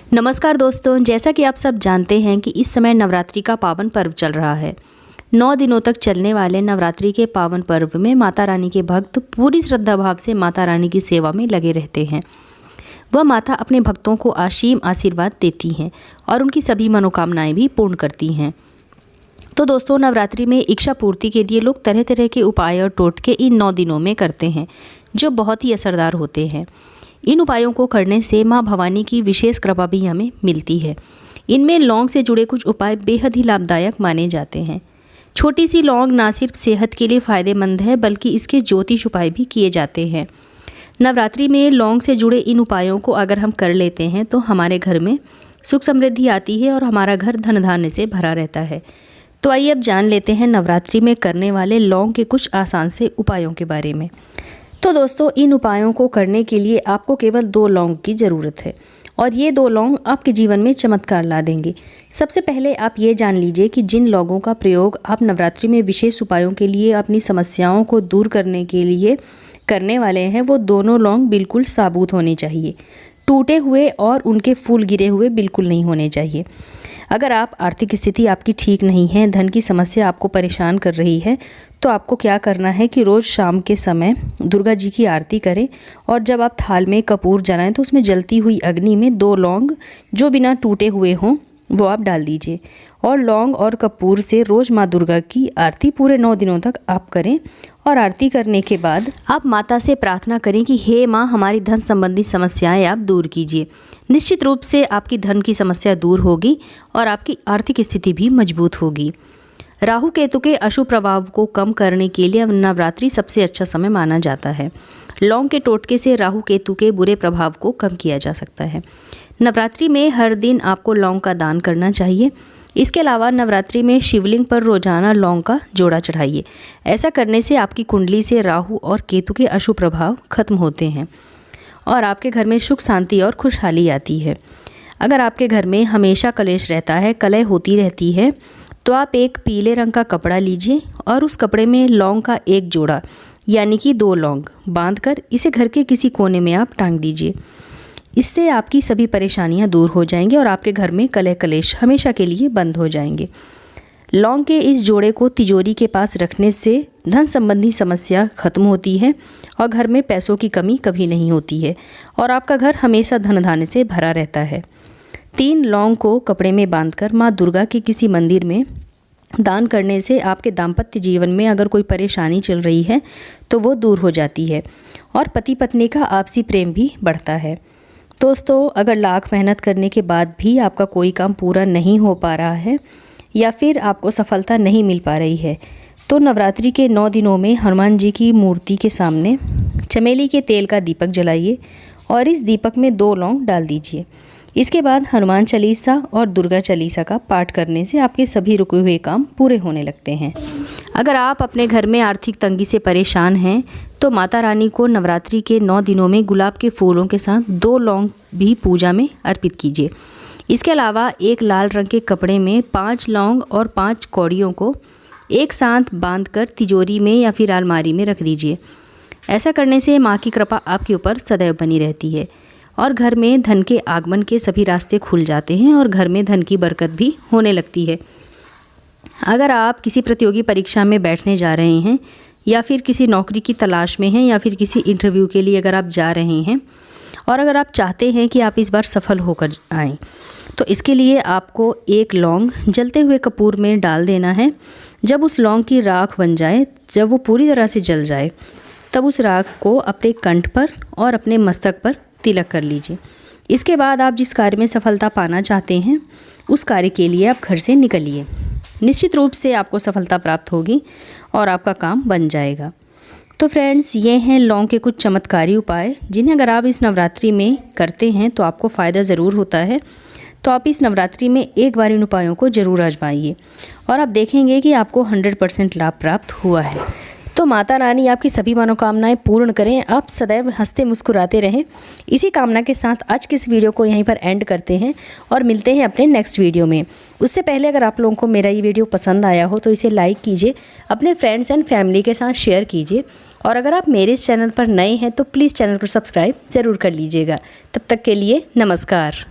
नमस्कार दोस्तों, जैसा कि आप सब जानते हैं कि इस समय नवरात्रि का पावन पर्व चल रहा है। 9 दिनों तक चलने वाले नवरात्रि के पावन पर्व में माता रानी के भक्त पूरी श्रद्धा भाव से माता रानी की सेवा में लगे रहते हैं। वह माता अपने भक्तों को असीम आशीर्वाद देती हैं और उनकी सभी मनोकामनाएं भी पूर्ण करती हैं। तो दोस्तों, नवरात्रि में इच्छा पूर्ति के लिए लोग तरह तरह के उपाय और टोटके इन 9 दिनों में करते हैं, जो बहुत ही असरदार होते हैं। इन उपायों को करने से माँ भवानी की विशेष कृपा भी हमें मिलती है। इनमें लौंग से जुड़े कुछ उपाय बेहद ही लाभदायक माने जाते हैं। छोटी सी लौंग न सिर्फ सेहत के लिए फ़ायदेमंद है, बल्कि इसके ज्योतिष उपाय भी किए जाते हैं। नवरात्रि में लौंग से जुड़े इन उपायों को अगर हम कर लेते हैं तो हमारे घर में सुख समृद्धि आती है और हमारा घर धन धान्य से भरा रहता है। तो आइए अब जान लेते हैं नवरात्रि में करने वाले लौंग के कुछ आसान से उपायों के बारे में। तो दोस्तों, इन उपायों को करने के लिए आपको केवल 2 लौंग की ज़रूरत है और ये 2 लौंग आपके जीवन में चमत्कार ला देंगे। सबसे पहले आप ये जान लीजिए कि जिन लौंगों का प्रयोग आप नवरात्रि में विशेष उपायों के लिए अपनी समस्याओं को दूर करने के लिए करने वाले हैं, वो दोनों लौंग बिल्कुल साबुत होने चाहिए। टूटे हुए और उनके फूल गिरे हुए बिल्कुल नहीं होने चाहिए। अगर आप आर्थिक स्थिति आपकी ठीक नहीं है, धन की समस्या आपको परेशान कर रही है, तो आपको क्या करना है कि रोज़ शाम के समय दुर्गा जी की आरती करें और जब आप थाल में कपूर जलाएं तो उसमें जलती हुई अग्नि में 2 लौंग जो बिना टूटे हुए हों वो आप डाल दीजिए और लौंग और कपूर से रोज़ माँ दुर्गा की आरती पूरे 9 दिनों तक आप करें। और आरती करने के बाद आप माता से प्रार्थना करें कि हे माँ, हमारी धन संबंधी समस्याएं आप दूर कीजिए। निश्चित रूप से आपकी धन की समस्या दूर होगी और आपकी आर्थिक स्थिति भी मजबूत होगी। राहु केतु के अशुभ प्रभाव को कम करने के लिए नवरात्रि सबसे अच्छा समय माना जाता है। लौंग के टोटके से राहु केतु के बुरे प्रभाव को कम किया जा सकता है। नवरात्रि में हर दिन आपको लौंग का दान करना चाहिए। इसके अलावा नवरात्रि में शिवलिंग पर रोजाना लौंग का जोड़ा चढ़ाइए। ऐसा करने से आपकी कुंडली से राहु और केतु के अशुभ प्रभाव खत्म होते हैं और आपके घर में सुख शांति और खुशहाली आती है। अगर आपके घर में हमेशा कलेश रहता है, कलह होती रहती है, तो आप एक पीले रंग का कपड़ा लीजिए और उस कपड़े में लौंग का एक जोड़ा यानी कि 2 लौंग बांधकर इसे घर के किसी कोने में आप टांग दीजिए। इससे आपकी सभी परेशानियां दूर हो जाएंगी और आपके घर में कलह कलेश हमेशा के लिए बंद हो जाएंगे। लौंग के इस जोड़े को तिजोरी के पास रखने से धन संबंधी समस्या खत्म होती है और घर में पैसों की कमी कभी नहीं होती है और आपका घर हमेशा धन धान्य से भरा रहता है। 3 लौंग को कपड़े में बांधकर माँ दुर्गा के किसी मंदिर में दान करने से आपके दाम्पत्य जीवन में अगर कोई परेशानी चल रही है तो वो दूर हो जाती है और पति पत्नी का आपसी प्रेम भी बढ़ता है। दोस्तों, अगर लाख मेहनत करने के बाद भी आपका कोई काम पूरा नहीं हो पा रहा है या फिर आपको सफलता नहीं मिल पा रही है, तो नवरात्रि के 9 दिनों में हनुमान जी की मूर्ति के सामने चमेली के तेल का दीपक जलाइए और इस दीपक में 2 लौंग डाल दीजिए। इसके बाद हनुमान चालीसा और दुर्गा चालीसा का पाठ करने से आपके सभी रुके हुए काम पूरे होने लगते हैं। अगर आप अपने घर में आर्थिक तंगी से परेशान हैं तो माता रानी को नवरात्रि के 9 दिनों में गुलाब के फूलों के साथ 2 लौंग भी पूजा में अर्पित कीजिए। इसके अलावा एक लाल रंग के कपड़े में 5 लौंग और 5 कौड़ियों को एक साथ बांधकर तिजोरी में या फिर अलमारी में रख दीजिए। ऐसा करने से माँ की कृपा आपके ऊपर सदैव बनी रहती है और घर में धन के आगमन के सभी रास्ते खुल जाते हैं और घर में धन की बरकत भी होने लगती है। अगर आप किसी प्रतियोगी परीक्षा में बैठने जा रहे हैं या फिर किसी नौकरी की तलाश में हैं या फिर किसी इंटरव्यू के लिए अगर आप जा रहे हैं और अगर आप चाहते हैं कि आप इस बार सफल होकर आएँ, तो इसके लिए आपको 1 लौंग जलते हुए कपूर में डाल देना है। जब उस लौंग की राख बन जाए, जब वो पूरी तरह से जल जाए, तब उस राख को अपने कंठ पर और अपने मस्तक पर तिलक कर लीजिए। इसके बाद आप जिस कार्य में सफलता पाना चाहते हैं उस कार्य के लिए आप घर से निकलिए। निश्चित रूप से आपको सफलता प्राप्त होगी और आपका काम बन जाएगा। तो फ्रेंड्स, ये हैं लौंग के कुछ चमत्कारी उपाय जिन्हें अगर आप इस नवरात्रि में करते हैं तो आपको फ़ायदा ज़रूर होता है। तो आप इस नवरात्रि में एक बार इन उपायों को ज़रूर आजमाइए और आप देखेंगे कि आपको 100% लाभ प्राप्त हुआ है। तो माता रानी आपकी सभी मनोकामनाएं पूर्ण करें, आप सदैव हंसते मुस्कुराते रहें। इसी कामना के साथ आज के इस वीडियो को यहीं पर एंड करते हैं और मिलते हैं अपने नेक्स्ट वीडियो में। उससे पहले अगर आप लोगों को मेरा ये वीडियो पसंद आया हो तो इसे लाइक कीजिए, अपने फ्रेंड्स एंड फैमिली के साथ शेयर कीजिए और अगर आप मेरे इस चैनल पर नए हैं तो प्लीज़ चैनल को सब्सक्राइब ज़रूर कर लीजिएगा। तब तक के लिए नमस्कार।